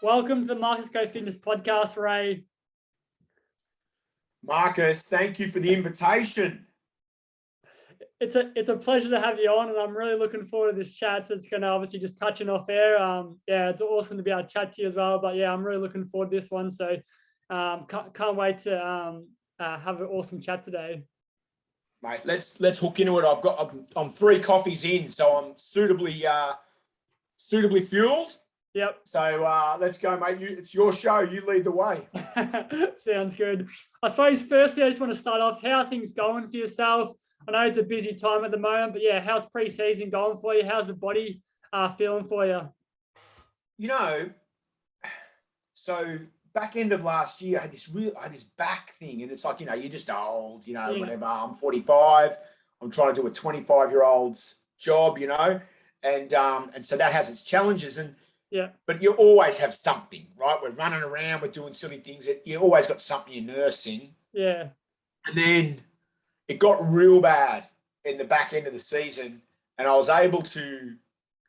Welcome to the Marcus Go Fitness podcast, Ray. Marcus, thank you for the invitation. It's a pleasure to have you on, and I'm really looking forward to this chat. So it's going to obviously just touching off air. It's awesome to be able to chat to you as well. But yeah, I'm really looking forward to this one. So can't wait to have an awesome chat today. Mate, let's hook into it. I'm 3 coffees in, so I'm suitably fueled. Yep. So let's go, mate. It's your show. You lead the way. Sounds good. I suppose firstly, I just want to start off. How are things going for yourself? I know it's a busy time at the moment, but yeah, how's pre-season going for you? How's the body feeling for you? So back end of last year, I had this back thing, and it's like, you're just old, whatever. I'm 45. I'm trying to do a 25-year-old's job, and so that has its challenges. And yeah, but you always have something, right? We're running around, we're doing silly things. You always got something you're nursing. Yeah. And then it got real bad in the back end of the season, and I was able to.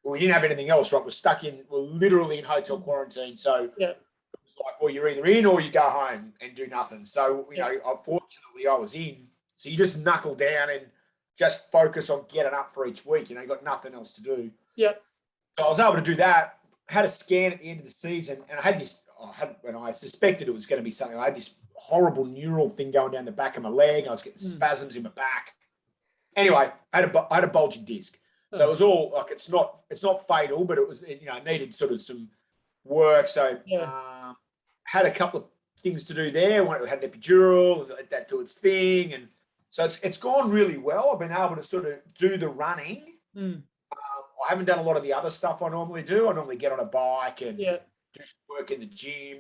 We didn't have anything else, right? We're literally in hotel quarantine, so yeah. It was like, well, you're either in or you go home and do nothing. So unfortunately, I was in. So you just knuckle down and just focus on getting up for each week. You got nothing else to do. Yeah. So I was able to do that. Had a scan at the end of the season, and I had this. When I suspected it was going to be something, I had this horrible neural thing going down the back of my leg. I was getting spasms in my back. Anyway, I had a bulging disc, so it was all like it's not fatal, but it needed sort of some work. So had a couple of things to do there. I had an epidural and let that do its thing, and so it's gone really well. I've been able to sort of do the running. I haven't done a lot of the other stuff I normally do. I normally get on a bike and do some work in the gym.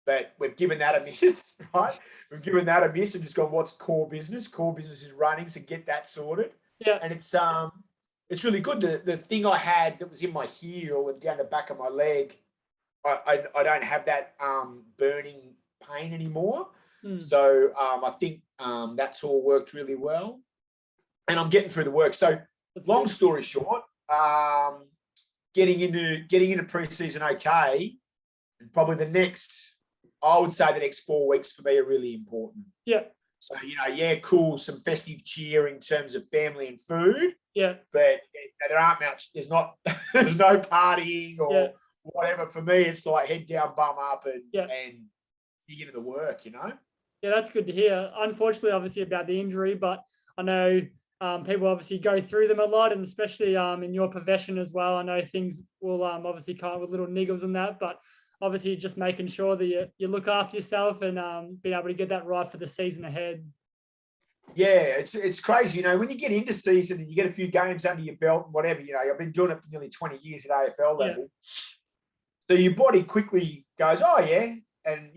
But we've given that a miss, right? We've given that a miss and just gone, what's core business? Core business is running, so get that sorted. Yeah. And it's really good. The thing I had that was in my heel and down the back of my leg, I don't have that burning pain anymore. So I think that's all worked really well. And I'm getting through the work. So long story short, getting into pre-season okay, and probably the next 4 weeks for me are really important. Yeah. So, cool, some festive cheer in terms of family and food. Yeah. But there aren't much, there's no partying or whatever. For me, it's like head down, bum up and dig into the work, Yeah, that's good to hear. Unfortunately, obviously about the injury, but I know people obviously go through them a lot, and especially in your profession as well. I know things will obviously come with little niggles and that, but obviously just making sure that you look after yourself and being able to get that right for the season ahead. Yeah, it's crazy. When you get into season and you get a few games under your belt and whatever, I've been doing it for nearly 20 years at AFL level. So your body quickly goes, oh yeah. And,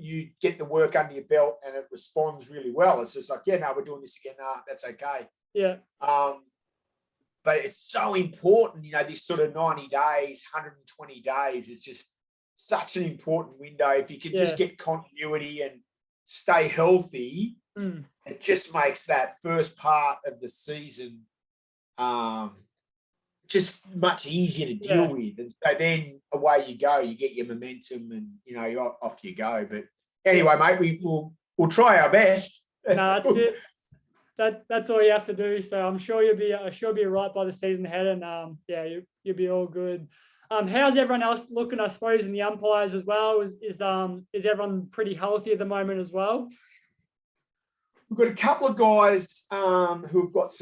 you get the work under your belt and it responds really well. It's just like, we're doing this again. Nah, that's okay. Yeah. But it's so important, this sort of 90 days, 120 days, it's just such an important window. If you can just get continuity and stay healthy, it just makes that first part of the season just much easier to deal with. And so then away you go, you get your momentum and, you're off you go. But anyway, mate, we'll try our best. No, that's it. That's all you have to do. So I'm sure you'll be right by the season ahead, and you'll be all good. How's everyone else looking? I suppose in the umpires as well. Is everyone pretty healthy at the moment as well? We've got a couple of guys who've got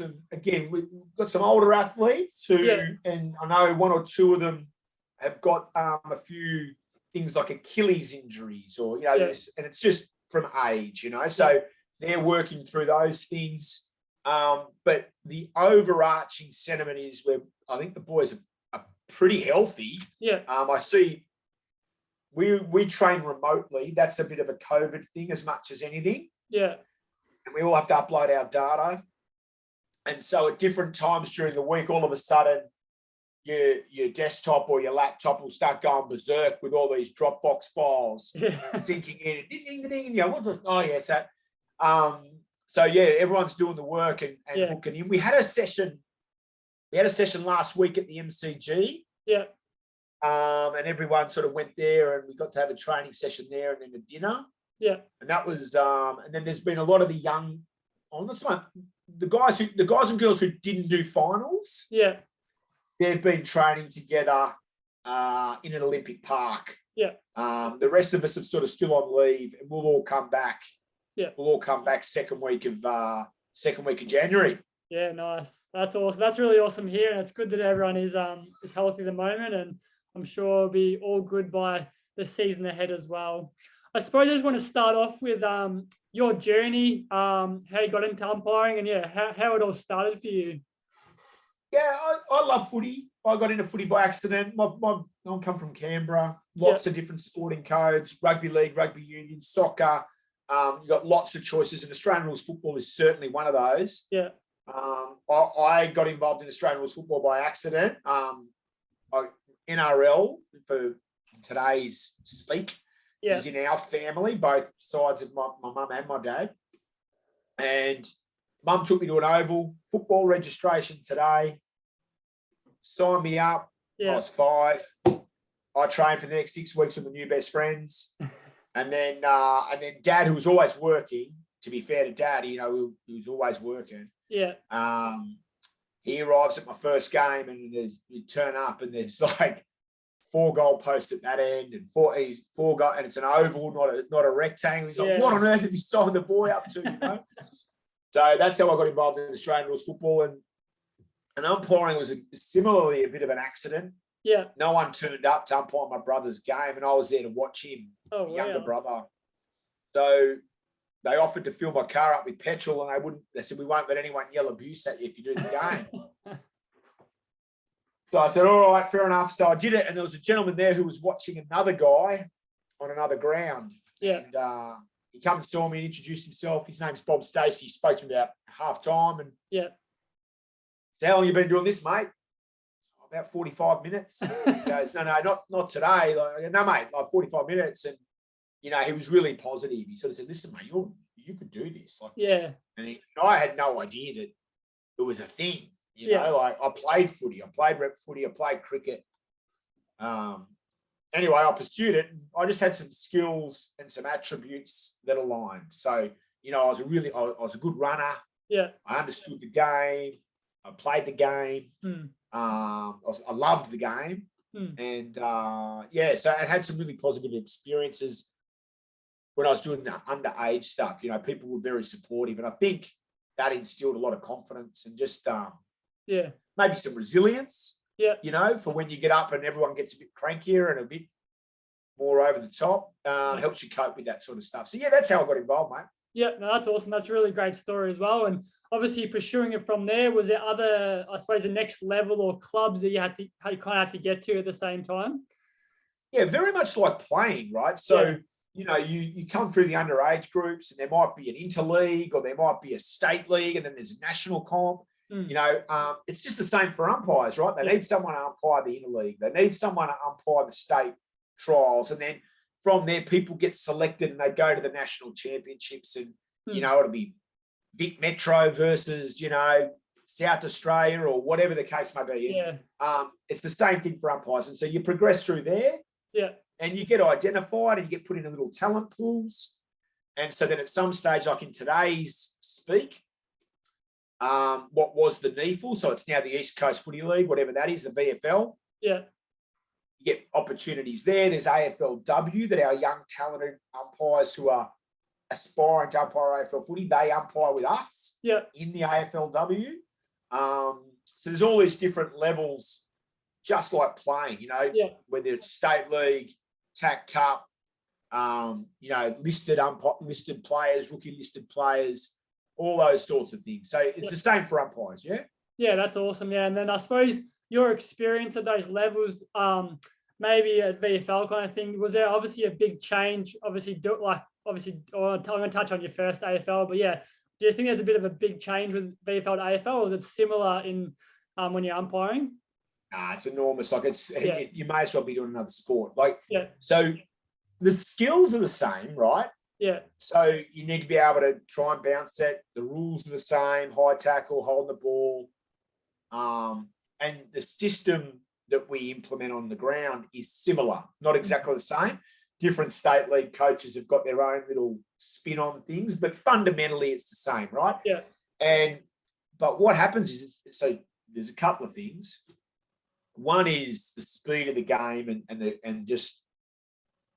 we've got some older athletes who, and I know 1 or 2 of them have got a few things like Achilles injuries or, this, and it's just from age, so they're working through those things. But the overarching sentiment is I think the boys are pretty healthy. Yeah. I see we train remotely. That's a bit of a COVID thing as much as anything. Yeah. And we all have to upload our data. And so at different times during the week, all of a sudden, your desktop or your laptop will start going berserk with all these Dropbox files syncing in. That. So everyone's doing the work and hooking in. We had a session last week at the MCG. Yeah. And everyone sort of went there, and we got to have a training session there, and then a dinner. Yeah. And that was, and then there's been a lot of the young, the guys and girls who didn't do finals. Yeah. They've been training together in an Olympic park. Yeah. The rest of us are sort of still on leave, and we'll all come back. Yeah. We'll all come back second week of January. Yeah, nice. That's awesome. That's really awesome here, and it's good that everyone is healthy at the moment, and I'm sure it'll be all good by the season ahead as well. I suppose I just want to start off with your journey, how you got into umpiring, and how it all started for you. Yeah, I love footy. I got into footy by accident. I come from Canberra. Lots of different sporting codes: rugby league, rugby union, soccer. You got lots of choices, and Australian rules football is certainly one of those. Yeah. I got involved in Australian rules football by accident. NRL, for today's speak, is in our family, both sides of my mum and my dad. And mum took me to an oval football registration today, signed me up. I was 5. I trained for the next 6 weeks with my new best friends. And then Dad, who was always working, to be fair to Dad, he was always working. Yeah. He arrives at my first game, and you turn up, and there's like 4 goalposts at that end, and four goal, and it's an oval, not a rectangle. He's like, what on earth have you signed the boy up to? So that's how I got involved in Australian rules football, and umpiring was similarly a bit of an accident. Yeah. No one turned up to umpire my brother's game, and I was there to watch him, younger brother. So they offered to fill my car up with petrol, and they said, we won't let anyone yell abuse at you if you do the game. So I said, all right, fair enough. So I did it, and there was a gentleman there who was watching another guy on another ground. Yeah. And he come and saw me and introduced himself. His name's Bob Stacey. He spoke to me about half time, and said, how long you been doing this, mate? About 45 minutes. He goes, no, not today. Like, no, mate, like 45 minutes. And he was really positive. He sort of said, listen, mate, you could do this. Like, and I had no idea that it was a thing. Like I played footy, I played rep footy, I played cricket. Anyway, I pursued it. I just had some skills and some attributes that aligned. So, I was a good runner. Yeah. I understood the game. I played the game. I loved the game. And so I had some really positive experiences when I was doing the underage stuff. People were very supportive, and I think that instilled a lot of confidence and just maybe some resilience. For when you get up and everyone gets a bit crankier and a bit more over the top, helps you cope with that sort of stuff. So that's how I got involved, mate. Yeah, no, that's awesome. That's a really great story as well. And obviously pursuing it from there, was there other, I suppose, the next level or clubs that you kind of had to get to at the same time? Yeah, very much like playing, right? So, you come through the underage groups, and there might be an interleague, or there might be a state league, and then there's a national comp. It's just the same for umpires, right? They need someone to umpire the interleague. They need someone to umpire the state trials. And then from there, people get selected and they go to the national championships, and, it'll be Vic Metro versus, South Australia or whatever the case may be. It's the same thing for umpires. And so you progress through there. And you get identified and you get put into little talent pools. And so then at some stage, like in today's speak, what was the NEFL, so it's now the East Coast Footy League, whatever that is, the VFL. You get opportunities there. There's AFLW, that our young talented umpires who are aspiring to umpire AFL footy, they umpire with us in the AFLW. So there's all these different levels, just like playing, whether it's state league, TAC Cup, listed players, rookie listed players, all those sorts of things. So it's the same for umpires, Yeah, that's awesome. Yeah, and then I suppose your experience at those levels, maybe at VFL kind of thing, was there obviously a big change? Obviously, I'm going to touch on your first AFL, but do you think there's a bit of a big change with VFL to AFL, or is it similar in when you're umpiring? Nah, it's enormous. Like you may as well be doing another sport. So the skills are the same, right? So you need to be able to try and bounce it. The rules are the same: high tackle, holding the ball, and the system that we implement on the ground is similar, not exactly the same. Different state league coaches have got their own little spin on things, but fundamentally it's the same, right? Yeah. But what happens is, so there's a couple of things. One is the speed of the game and just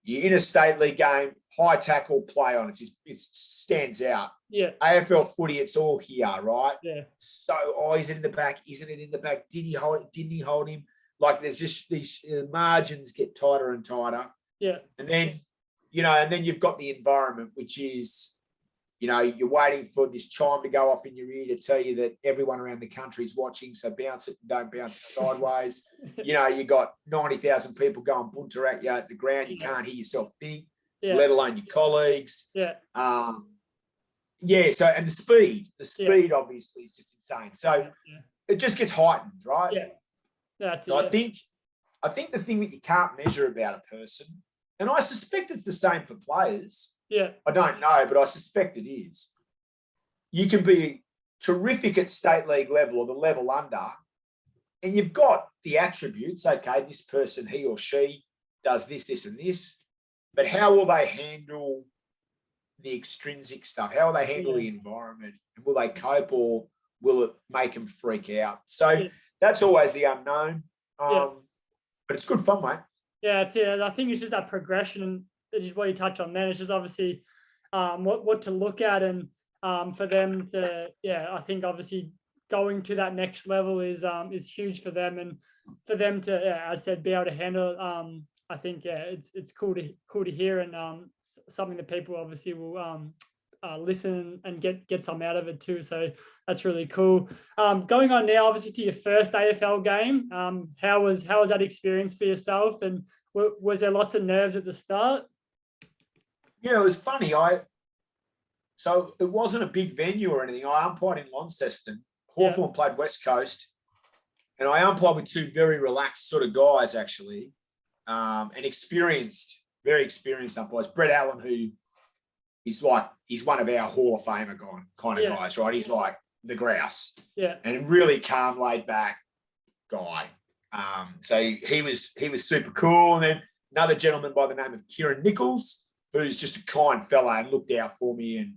you're in a state league game, high tackle play on it stands out. Yeah. AFL footy, it's all here, right? Yeah. So, is it in the back? Isn't it in the back? Did he hold it? Didn't he hold him? Like there's just these margins get tighter and tighter. Yeah. And then, and then you've got the environment, which is, you're waiting for this chime to go off in your ear to tell you that everyone around the country is watching. So bounce it and don't bounce it sideways. You got 90,000 people going bunter at you at the ground. You can't hear yourself think, let alone your colleagues. Yeah. So, and the speed obviously is just insane. So it just gets heightened, right? Yeah. That's so I think the thing that you can't measure about a person, and I suspect it's the same for players. Yeah. I don't know, but I suspect it is. You can be terrific at state league level or the level under, and you've got the attributes. Okay, this person, he or she, does this, this, and this. But how will they handle the extrinsic stuff? How will they handle the environment? And will they cope, or will it make them freak out? So that's always the unknown. But it's good fun, mate. Yeah, it's I think it's just that progression, and that is what you touch on then. It's just obviously what to look at, and for them to, I think obviously going to that next level is huge for them, and for them to, as I said, be able to handle it. I think it's cool to hear, and something that people obviously will listen and get some out of it too. So that's really cool. Going on now, obviously, to your first AFL game. How was that experience for yourself, and was there lots of nerves at the start? Yeah, it was funny. So it wasn't a big venue or anything. I umpired in Launceston. Hawthorn played West Coast, and I umpired with two very relaxed sort of guys, actually, and very experienced umpires. Brett Allen, who he's one of our Hall of Famer kind of guys, right? He's like the grouse, and a really calm, laid back guy. So he was super cool. And then another gentleman by the name of Kieran Nichols, who's just a kind fella and looked out for me. And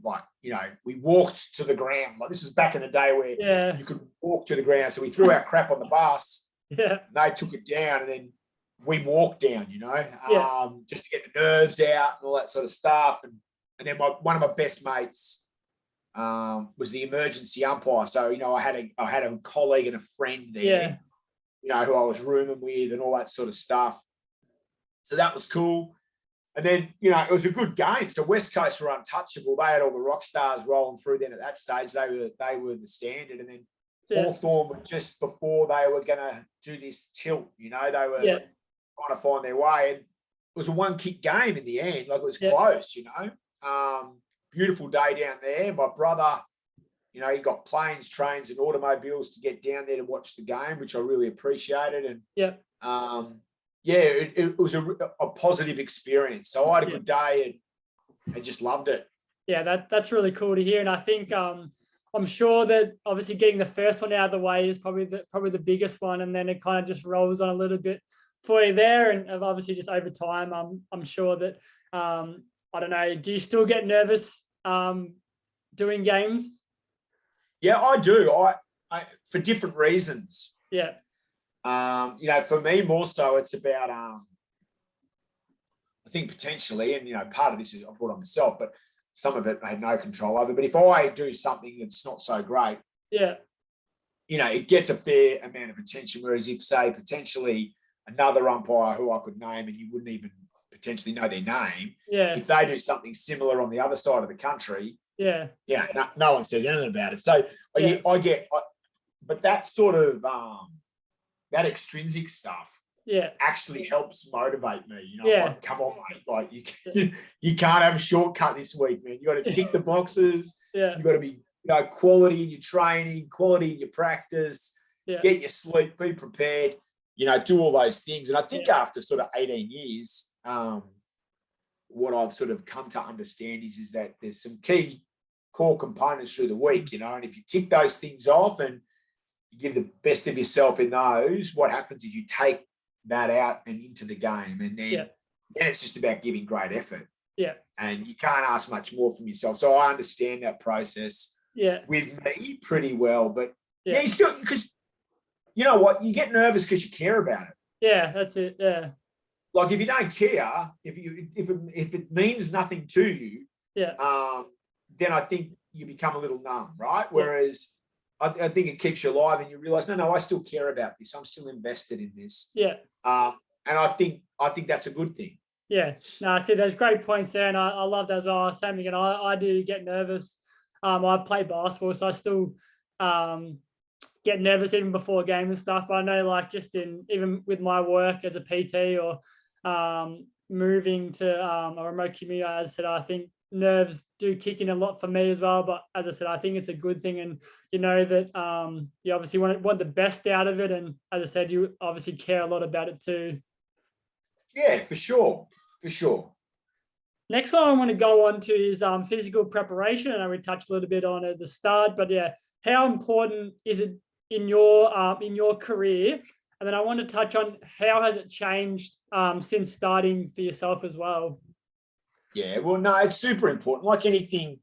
we walked to the ground. Like, this was back in the day where you could walk to the ground. So we threw our crap on the bus. And they took it down, and then we walked down, just to get the nerves out and all that sort of stuff. And then one of my best mates was the emergency umpire. So, I had a colleague and a friend there, who I was rooming with and all that sort of stuff. So that was cool. And then, it was a good game. So West Coast were untouchable. They had all the rock stars rolling through then at that stage. They were the standard. And then Hawthorn were just before they were going to do this tilt, they were trying to find their way. And it was a one-kick game in the end. Like, it was close, Beautiful day down there. My brother, he got planes, trains, and automobiles to get down there to watch the game, which I really appreciated. And it was a positive experience. So I had a good day and just loved it. Yeah, that's really cool to hear. And I think I'm sure that obviously getting the first one out of the way is probably the biggest one, and then it kind of just rolls on a little bit for you there. And obviously just over time, I'm sure that I don't know. Do you still get nervous doing games? Yeah, I do. I for different reasons. Yeah. For me more so, it's about I think potentially, and part of this is I brought on myself, but some of it I had no control over. But if I do something that's not so great, it gets a fair amount of attention. Whereas if, say, potentially another umpire who I could name and you wouldn't even potentially know their name, if they do something similar on the other side of the country, no one says anything about it. So but that sort of that extrinsic stuff actually helps motivate me. Like, come on, mate. Like, you can't have a shortcut this week, man. You got to tick the boxes. You got to be quality in your training, quality in your practice, get your sleep, be prepared, do all those things. And I think after sort of 18 years, what I've sort of come to understand is that there's some key core components through the week, and if you tick those things off and you give the best of yourself in those, what happens is you take that out and into the game. And then it's just about giving great effort. Yeah. And you can't ask much more from yourself. So I understand that process with me pretty well. But you still, because you know what, you get nervous because you care about it. Yeah, that's it. Yeah. Like if you don't care, if it means nothing to you, then I think you become a little numb, right? Whereas I think it keeps you alive and you realize, no, I still care about this. I'm still invested in this. Yeah. And I think that's a good thing. Yeah, no, it's it. There's great points there, and I love that as well. Same again. I do get nervous. I play basketball, so I still get nervous even before a game and stuff. But I know, like, just even with my work as a PT or moving to a remote community, as I said, I think nerves do kick in a lot for me as well. But as I said, I think it's a good thing, and you know that you obviously want the best out of it, and as I said, you obviously care a lot about it too. Yeah, for sure. Next one I want to go on to is physical preparation. I know we touched a little bit on it at the start, but how important is it in your career? And then I want to touch on how has it changed since starting for yourself as well? Yeah, well, no, it's super important. Like anything,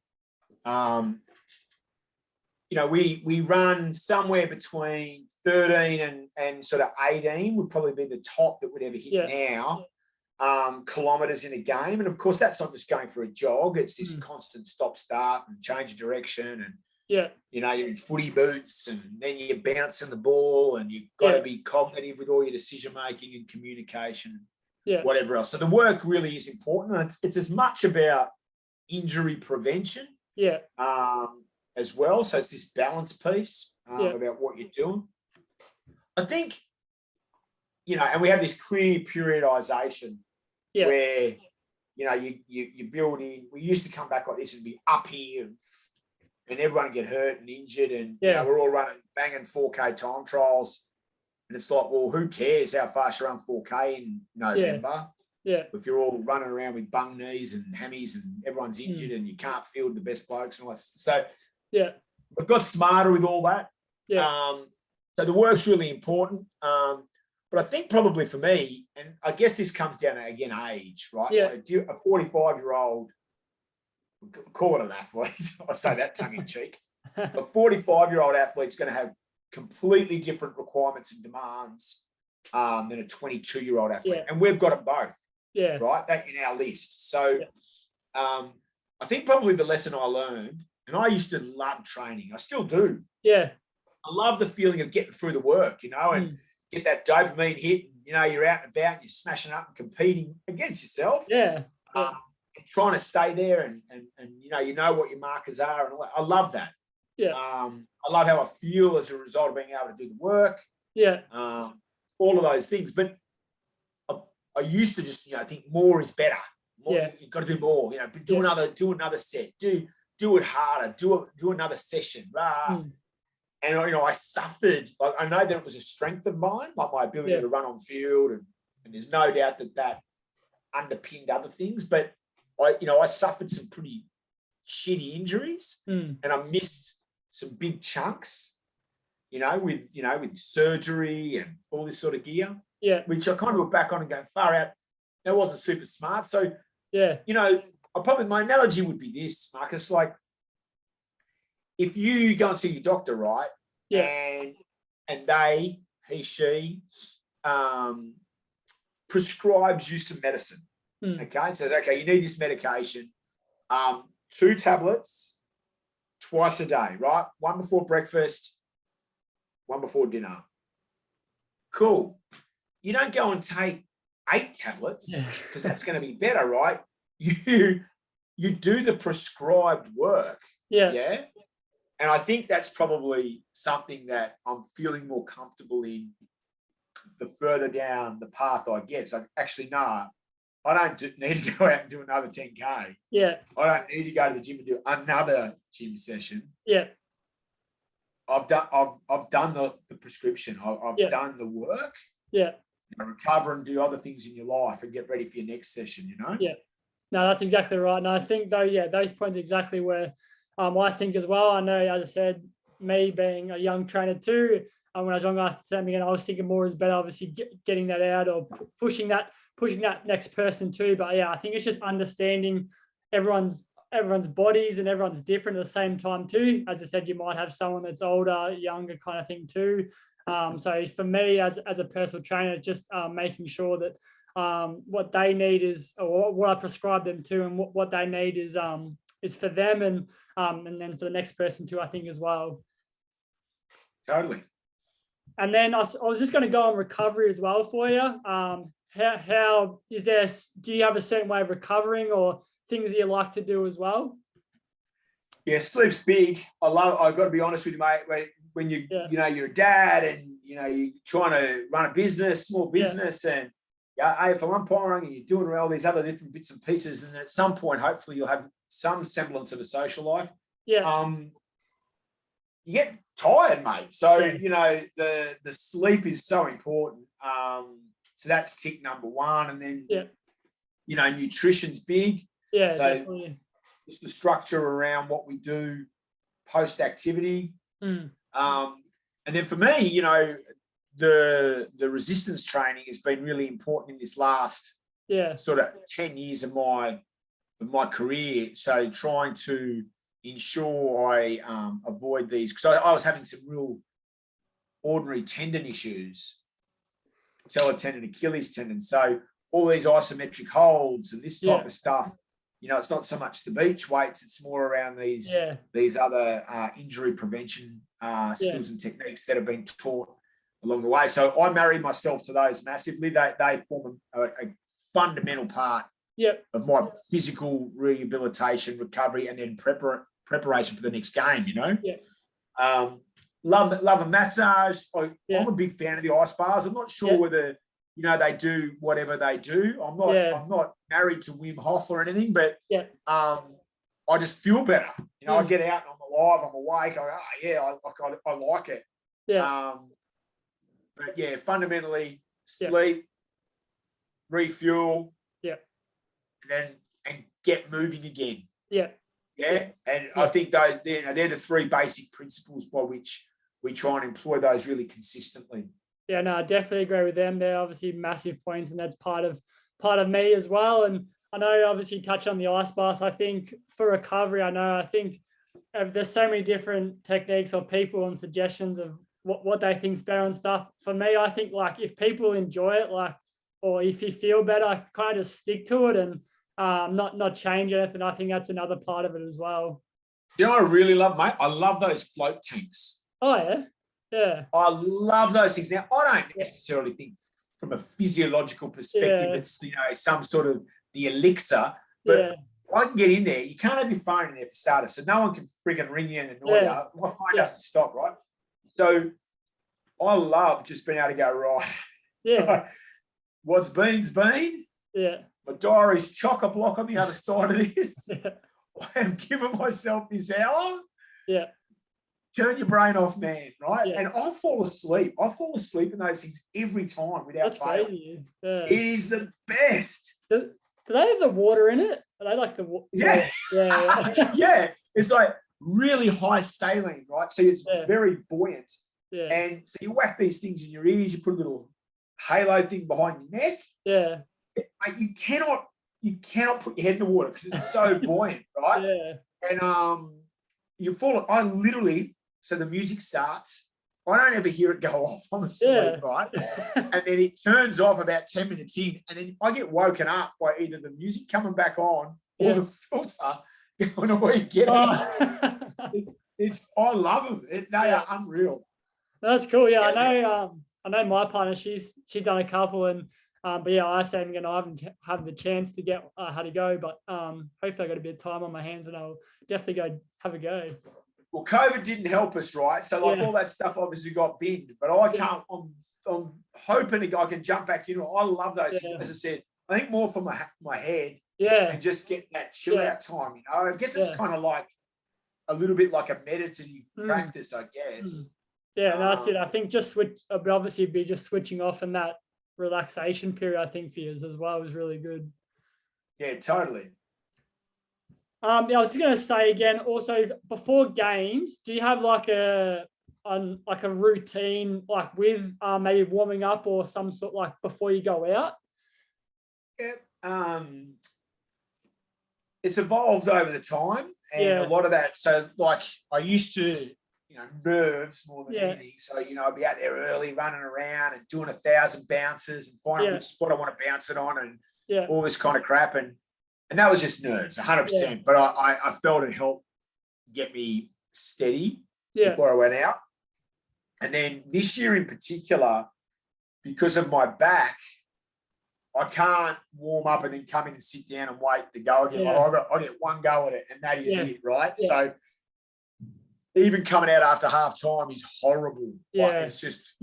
we run somewhere between 13 and sort of 18 would probably be the top that would ever hit now. Kilometres in a game. And of course, that's not just going for a jog. It's this constant stop, start and change of direction. And, you're in footy boots and then you're bouncing the ball and you've got to be cognitive with all your decision-making and communication, whatever else. So the work really is important. And it's as much about injury prevention as well. So it's this balance piece about what you're doing. I think, and we have this clear periodization where, you build in. We used to come back like this and be up here and everyone would get hurt and injured. And we're all banging 4K time trials. And it's like, well, who cares how fast you run 4K in November? Yeah. If you're all running around with bung knees and hammies and everyone's injured and you can't field the best blokes and all that. So we've got smarter with all that. So the work's really important. But I think probably for me, and I guess this comes down to, again, age, right? So a 45-year-old, call it an athlete, I say that tongue-in-cheek, a 45-year-old athlete's going to have completely different requirements and demands than a 22-year-old athlete. And we've got them both, right? That in our list. So I think probably the lesson I learned, and I used to love training. I still do. Yeah. I love the feeling of getting through the work, and get that dopamine hit. You're out and about and you're smashing up and competing against yourself. And trying to stay there and you know what your markers are. And I love that. I love how I feel as a result of being able to do the work. All of those things. But I used to just, think more is better. More, you've got to do more. Do another set. Do it harder. Do another session. And I suffered. Like, I know that it was a strength of mine, like my ability to run on field, and there's no doubt that underpinned other things. But I suffered some pretty shitty injuries, and I missed some big chunks. With surgery and all this sort of gear. Which I kind of look back on and go, far out. That wasn't super smart. So my analogy would be this, Marcus. Like, if you go and see your doctor, right? And she prescribes you some medicine. Okay. So, you need this medication. 2 tablets twice a day, right? 1 before breakfast, 1 before dinner. Cool. You don't go and take 8 tablets because that's going to be better, right? You do the prescribed work. Yeah. And I think that's probably something that I'm feeling more comfortable in the further down the path I get. So actually, no, I don't need to go out and do another 10K. I don't need to go to the gym and do another gym session. I've done the prescription. I've done the work. Recover and do other things in your life and get ready for your next session, No, that's exactly right. And I think those points are exactly where I think as well. I know, as I said, me being a young trainer too, when I was younger, I was thinking more is better, obviously getting that out or pushing that next person too. But yeah, I think it's just understanding everyone's bodies, and everyone's different at the same time too. As I said, you might have someone that's older, younger kind of thing too. So for me as a personal trainer, just making sure that what they need is, or what I prescribe them to, and what they need is for them, and then for the next person too, I think as well. Totally. And then I was just going to go on recovery as well for you. How is there? Do you have a certain way of recovering, or things that you like to do as well? Yeah, sleep's big. I've got to be honest with you, mate. When you're a dad, and you're trying to run a business, small business, and AFL umpiring, and you're doing all these other different bits and pieces, and at some point, hopefully, you'll have some semblance of a social life. Yeah. You get tired, mate. So the sleep is so important. So that's tick number one, and then nutrition's big. Yeah, so definitely. Just the structure around what we do post activity. And then for me, the resistance training has been really important in this last sort of 10 years of my career. So trying to ensure I avoid these, because I was having some real ordinary tendon issues, patellar tendon, Achilles tendon. So all these isometric holds and this type of stuff, it's not so much the beach weights, it's more around these other injury prevention skills and techniques that have been taught along the way. So I marry myself to those massively. They form a fundamental part of my physical rehabilitation, recovery, and then preparation for the next game, Love a massage. I'm a big fan of the ice bars. I'm not sure whether they do whatever they do. I'm not married to Wim Hof or anything, but I just feel better. I get out and I'm alive, I'm awake. I like it. But fundamentally, sleep, refuel, and get moving again. And I think those they're the three basic principles by which we try and employ those really consistently. Yeah, no, I definitely agree with them. They're obviously massive points, and that's part of me as well. And I know obviously you touch on the ice bath. I think for recovery, I think there's so many different techniques or people and suggestions of what they think's better and stuff. For me, I think like if people enjoy it, or if you feel better, kind of just stick to it and not change anything. I think that's another part of it as well. You know what I really love, mate? I love those float tanks. Oh, yeah. Yeah. I love those things. Now, I don't necessarily think from a physiological perspective it's, some sort of the elixir, but I can get in there. You can't have your phone in there for starters, so no one can freaking ring you and annoy you. My phone doesn't stop, right? So I love just being able to go, right. Yeah. What's been's been. Yeah. My diary's chock-a-block on the other side of this. I am giving myself this hour. Yeah. Turn your brain off, man, right? And I'll fall asleep. I fall asleep in those things every time without fail. Crazy. Yeah. It is the best. Do they have the water in it? Are they like the water? Yeah. Yeah. It's like really high saline, right? So it's very buoyant. Yeah. And so you whack these things in your ears, you put a little halo thing behind your neck. Yeah. Mate, you cannot put your head in the water because it's so buoyant, right? Yeah. And you fall. I literally, so the music starts. I don't ever hear it go off. I'm asleep, right? And then it turns off about 10 minutes in, and then I get woken up by either the music coming back on or the filter going away. Get it. I love them. They are unreal. That's cool. Yeah, I know my partner. She's done a couple, and but I say again, I haven't had the chance to get how to go, but hopefully I got a bit of time on my hands, and I'll definitely go have a go. Well, COVID didn't help us, right? So all that stuff obviously got binned, but I can't. I'm hoping I can jump back in. I love those things. As I said, I think more for my head. Yeah. And just get that chill out time. I guess it's kind of like a little bit like a meditative practice, I guess. Yeah, that's it. I think just obviously be just switching off, and that relaxation period, I think, for you as well is really good. Yeah, totally. I was just going to say again, also before games, do you have like a on like a routine, like with maybe warming up or some sort, like before you go out? Yeah. It's evolved over the time, and a lot of that. So, like, I used to, nerves more than anything. So, I'd be out there early, running around and doing 1,000 bounces and finding which spot I want to bounce it on, and all this kind of crap. And that was just nerves, 100%. But I felt it helped get me steady before I went out. And then this year in particular, because of my back, I can't warm up and then come in and sit down and wait to go again. I get one go at it, and that is it, right? So even coming out after half time is horrible. Like, it's just,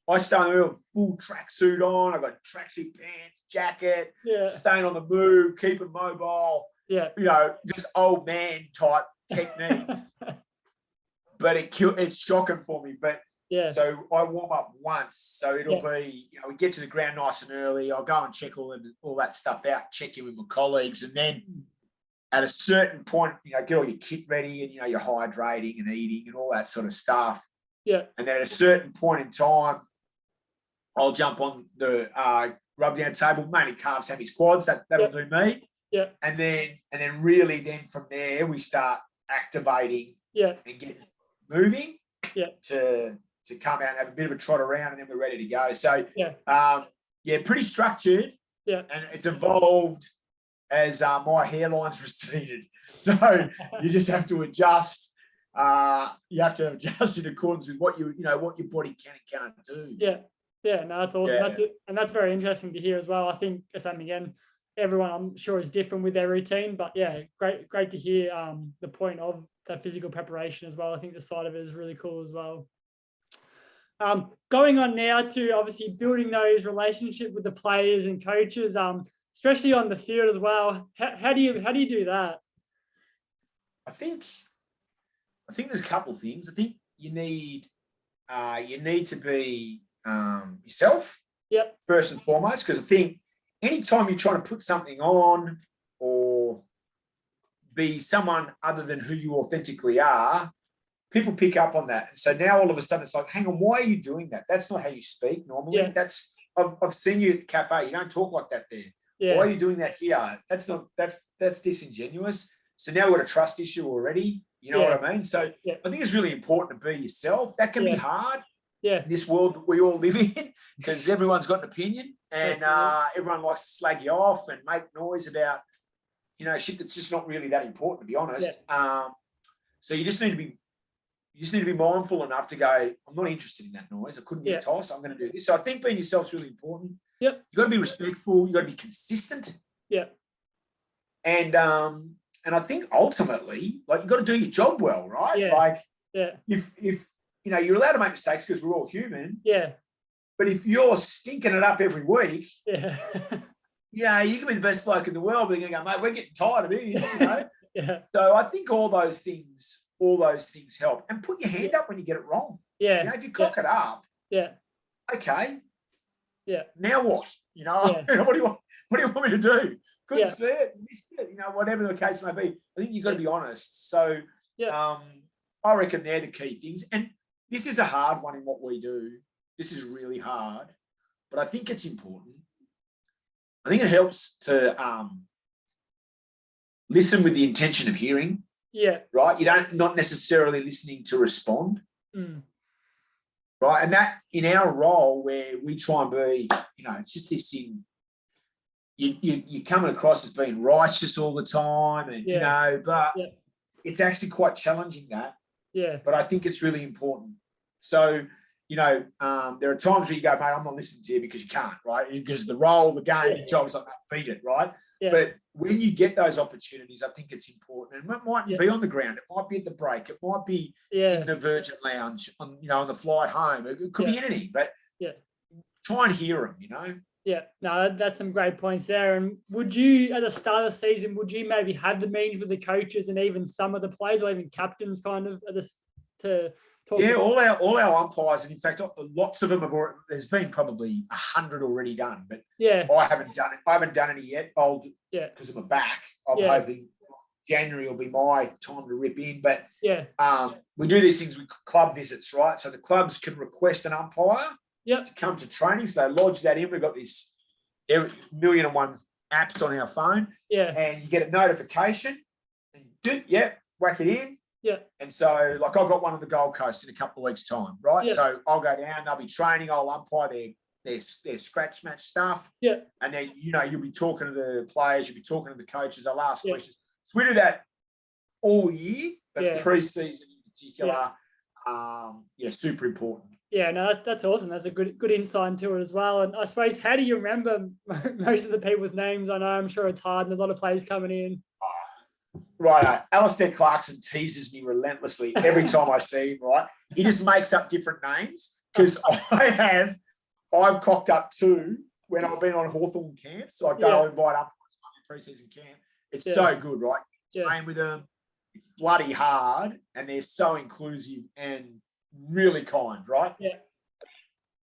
I stay there with full tracksuit on. I've got tracksuit pants, jacket, staying on the move, keeping mobile. Just old man type techniques. But it's shocking for me. But so I warm up once. So it'll be, we get to the ground nice and early. I'll go and check all that stuff out, check in with my colleagues. And then at a certain point, get all your kit ready and, you're hydrating and eating and all that sort of stuff. And then at a certain point in time, I'll jump on the rub down table, mainly calves, hammy squads. That'll do me. And then really then from there, we start activating and getting moving to come out and have a bit of a trot around, and then we're ready to go. So, pretty structured. And it's evolved as my hairline's receded. So you just have to adjust. You have to adjust in accordance with what your body can and can't do. No, that's awesome. That's it. And that's very interesting to hear as well. I think, again, everyone I'm sure is different with their routine, but great to hear the point of that physical preparation as well. I think the side of it is really cool as well. Going on now to obviously building those relationships with the players and coaches, especially on the field as well. How do you do that? I think there's a couple of things. I think you need to be yourself. First and foremost, because I think anytime you're trying to put something on or be someone other than who you authentically are, people pick up on that. And so now all of a sudden it's like, hang on, why are you doing that? That's not how you speak normally. I've seen you at the cafe. You don't talk like that there. Why are you doing that here? That's disingenuous. So now we've got a trust issue already. You know what I mean? So I think it's really important to be yourself. That can be hard in this world that we all live in, because everyone's got an opinion, and everyone likes to slag you off and make noise about, shit that's just not really that important, to be honest. So you just need to be mindful enough to go, I'm not interested in that noise. I couldn't get a toss. I'm going to do this. So I think being yourself is really important. You've got to be respectful. You've got to be consistent. And I think ultimately, like, you've got to do your job well, right? If you're allowed to make mistakes because we're all human. But if you're stinking it up every week, you can be the best bloke in the world, but you're going to go, mate, we're getting tired of this, So I think all those things help. And put your hand up when you get it wrong. If you cock it up, okay. Now what? What do you want me to do? Couldn't see it, missed it, whatever the case may be. I think you've got to be honest. So I reckon they're the key things. And this is a hard one in what we do. This is really hard, but I think it's important. I think it helps to listen with the intention of hearing. Right? You not necessarily listening to respond. Right? And that, in our role, where we try and be, it's just this thing. You're coming across as being righteous all the time, and but it's actually quite challenging that. But I think it's really important. So, there are times where you go, mate, I'm not listening to you because you can't, right? Because the role, the game, your job is like, beat it, right? But when you get those opportunities, I think it's important. And it might be on the ground, it might be at the break, it might be in the Virgin Lounge, on the flight home. It could be anything, but try and hear them, No, that's some great points there. And would you, at the start of the season, maybe have the meetings with the coaches and even some of the players, or even captains, kind of, to talk? All our umpires, and in fact, lots of them have already. There's been probably 100 already done, but I haven't done it. I haven't done any yet. Because of my back. I'm hoping January will be my time to rip in. But Yeah. we do these things with club visits, right? So the clubs can request an umpire Yep. to come to training. So they lodge that in. We've got this 1,000,001 apps on our phone. Yeah. And you get a notification and whack it in. Yeah. And so, like, I've got one on the Gold Coast in a couple of weeks' time, right? Yeah. So I'll go down, they'll be training, I'll umpire their scratch match stuff. Yeah. And then, you'll be talking to the players, you'll be talking to the coaches, they'll ask Yeah. questions. So we do that all year, but Yeah. pre-season in particular, super important. Yeah, no, that's awesome. That's a good insight into it as well. And I suppose, how do you remember most of the people's names? I know, I'm sure it's hard and a lot of players coming in. Right, Alistair Clarkson teases me relentlessly every time I see him, right? He just makes up different names because I've cocked up 2 when I've been on Hawthorn camps. So I go invite up to pre-season camp. It's so good, right? Playing with them, it's bloody hard, and they're so inclusive and really kind, right? Yeah.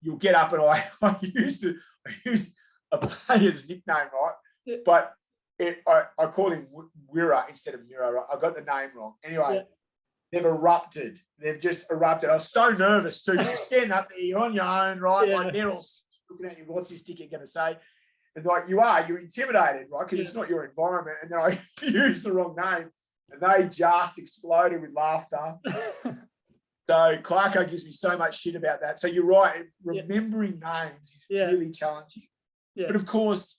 You'll get up and I used a player's nickname, right? Yeah. But I called him Wira instead of Miro. Right? I got the name wrong. Anyway, they've erupted. They've just erupted. I was so nervous too. You're standing up there, you're on your own, right? Yeah. Like they're all looking at you. What's this ticket going to say? And like you're intimidated, right? Because it's not your environment. And then I used the wrong name, and they just exploded with laughter. So Clarko gives me so much shit about that. So you're right. Remembering names is really challenging. Yeah. But of course,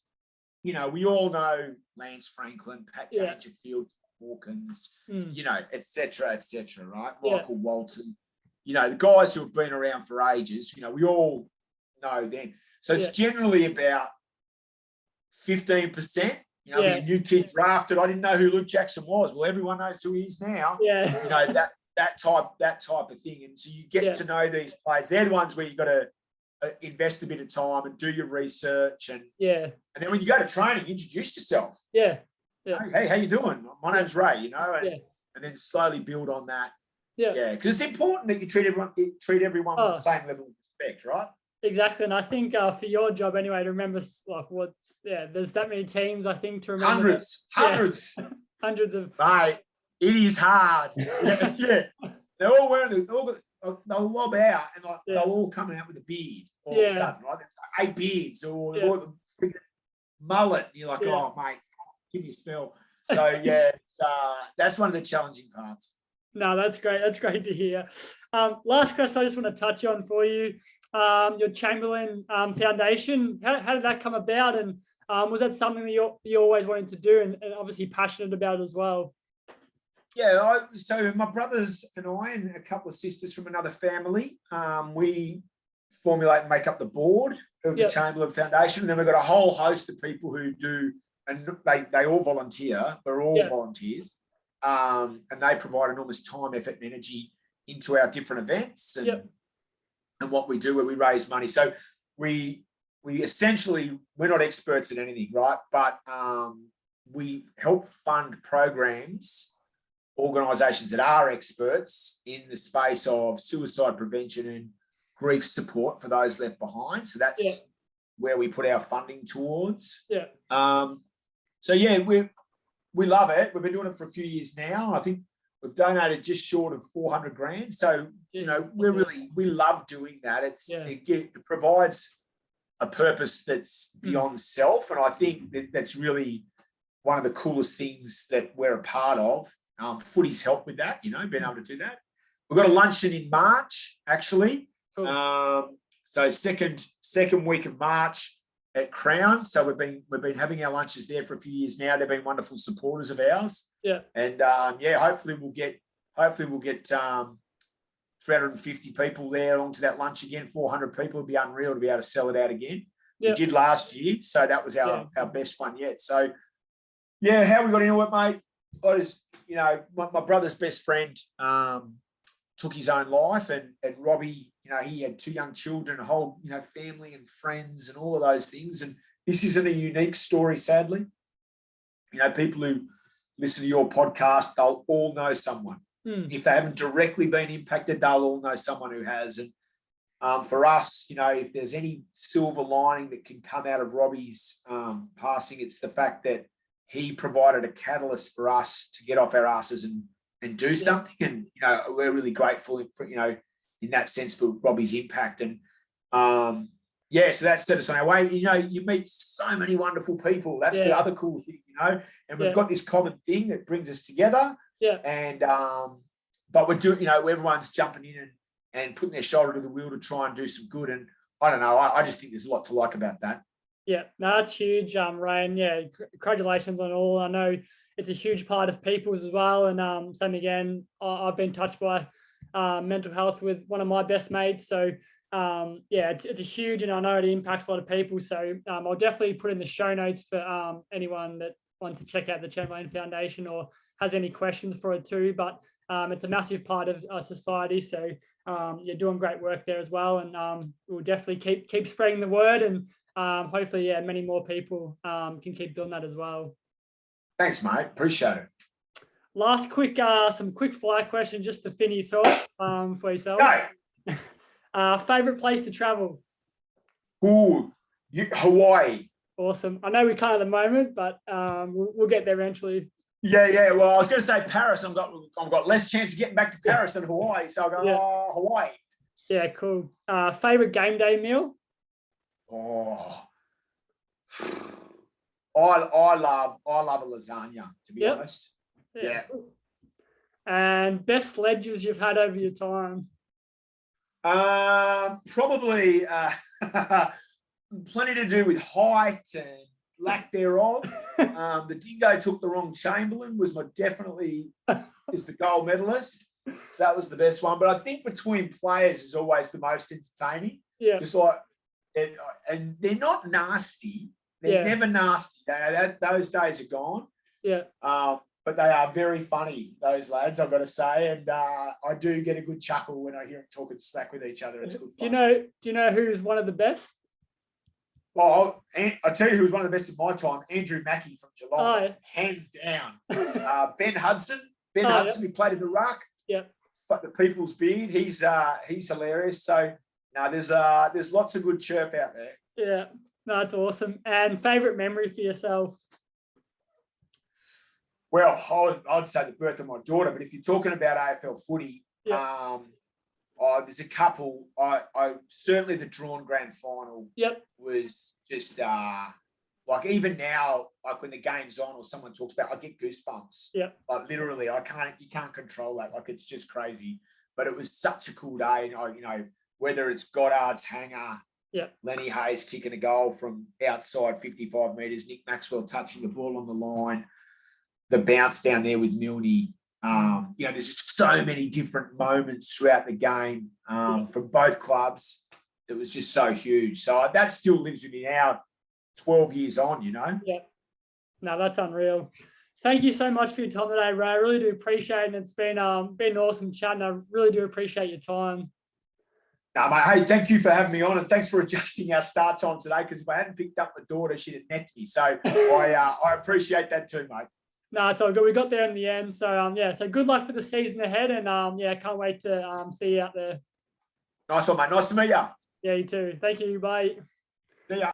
we all know Lance Franklin, Pat Dangerfield, Hawkins, et cetera, right? Michael Walton, the guys who have been around for ages, we all know them. So it's generally about 15%. A new kid drafted. I didn't know who Luke Jackson was. Well, everyone knows who he is now. Yeah. That type of thing. And so you get to know these players. They're the ones where you've got to invest a bit of time and do your research. And then when you go to training, introduce yourself. Yeah. Hey, how you doing? My name's Ray, and then slowly build on that. Yeah. Because it's important that you treat everyone with the same level of respect, right? Exactly. And I think for your job anyway, to remember there's that many teams, I think, to remember. Hundreds. Hundreds of. Mate, it is hard. Yeah. They're all wearing they'll lob out and they'll all come out with a beard all of a sudden, right? There's like 8 beards or the freaking mullet. And you're like, oh, mate, give me a spell. So, that's one of the challenging parts. No, that's great. That's great to hear. Last question I just want to touch on for you. Your Chamberlain Foundation, how did that come about? And was that something that you always wanted to do and obviously passionate about as well? Yeah, so my brothers and I and a couple of sisters from another family, we formulate and make up the board of the Chamberlain Foundation. And then we've got a whole host of people who do, and they all volunteer. We're all volunteers. And they provide enormous time, effort, and energy into our different events and what we do where we raise money. So we essentially, we're not experts at anything, right? But we help fund programs, organisations that are experts in the space of suicide prevention and grief support for those left behind. So that's where we put our funding towards. We love it. We've been doing it for a few years now. I think we've donated just short of 400 grand. So, we love doing that. It provides a purpose that's beyond self. And I think that's really one of the coolest things that we're a part of. Footy's helped with that, being able to do that. We've got a luncheon in March, actually. Cool. So second week of March at Crown. So we've been having our lunches there for a few years now. They've been wonderful supporters of ours. Yeah. And hopefully we'll get 350 people there along to that lunch again. 400 people would be unreal to be able to sell it out again. We did last year, so that was our best one yet. So how we got into it, mate. I just, my brother's best friend took his own life, and Robbie, he had 2 young children, a whole, family and friends and all of those things. And this isn't a unique story, sadly. People who listen to your podcast, they'll all know someone. If they haven't directly been impacted, they'll all know someone who has. And for us, if there's any silver lining that can come out of Robbie's passing, it's the fact that he provided a catalyst for us to get off our asses and do something. And, we're really grateful for, in that sense for Robbie's impact. And, so that set us on our way. You meet so many wonderful people. That's the other cool thing, and we've got this common thing that brings us together. Yeah. And, but we're doing, everyone's jumping in and putting their shoulder to the wheel to try and do some good. And I don't know, I just think there's a lot to like about that. Yeah, no, that's huge, Ray. And congratulations on all. I know it's a huge part of people's as well. And same again, I've been touched by mental health with one of my best mates. So it's a huge, and I know it impacts a lot of people. So I'll definitely put in the show notes for anyone that wants to check out the Chamberlain Foundation or has any questions for it too. But it's a massive part of our society. So you're doing great work there as well. And we'll definitely keep spreading the word, and hopefully, many more people can keep doing that as well. Thanks, mate. Appreciate it. Last some quick fire questions just to finish off for yourself. Go. Favorite place to travel? Hawaii. Awesome. I know we can't at the moment, but we'll get there eventually. Yeah. Well, I was going to say Paris. I've got less chance of getting back to Paris than Hawaii, so I'll go Hawaii. Yeah, cool. Favorite game day meal? I love a lasagna, to be honest. Yeah. And best sledges you've had over your time? Probably plenty to do with height and lack thereof. The dingo took the wrong Chamberlain is the gold medalist. So that was the best one. But I think between players is always the most entertaining. Yeah. Just like, and they're not nasty. They're never nasty. Those days are gone. Yeah. But they are very funny, those lads, I've got to say. And I do get a good chuckle when I hear them talking smack with each other. It's good fun. Do you know who's one of the best? I'll tell you who was one of the best of my time, Andrew Mackey from Geelong, hands down. Ben Hudson, who played in the ruck. Yeah. The People's Beard, he's hilarious. So there's lots of good chirp out there. Yeah, no, that's awesome. And favourite memory for yourself? Well, I'd say the birth of my daughter, but if you're talking about AFL footy, there's a couple. I certainly the drawn grand final was just like even now, like when the game's on or someone talks about, I get goosebumps. Yeah, like literally, you can't control that. Like it's just crazy. But it was such a cool day. And whether it's Goddard's hanger, Lenny Hayes kicking a goal from outside 55 metres, Nick Maxwell touching the ball on the line, the bounce down there with Milne. There's so many different moments throughout the game from both clubs. It was just so huge. So that still lives with me now, 12 years on, Yeah. No, that's unreal. Thank you so much for your time today, Ray. I really do appreciate it. And it's been an awesome chat, and I really do appreciate your time. No, mate, hey, thank you for having me on, and thanks for adjusting our start time today, because if I hadn't picked up my daughter, she'd have necked me. So I appreciate that too, mate. No, it's all good. We got there in the end. So, so good luck for the season ahead. And, can't wait to see you out there. Nice one, mate. Nice to meet you. Yeah, you too. Thank you. Bye. See ya.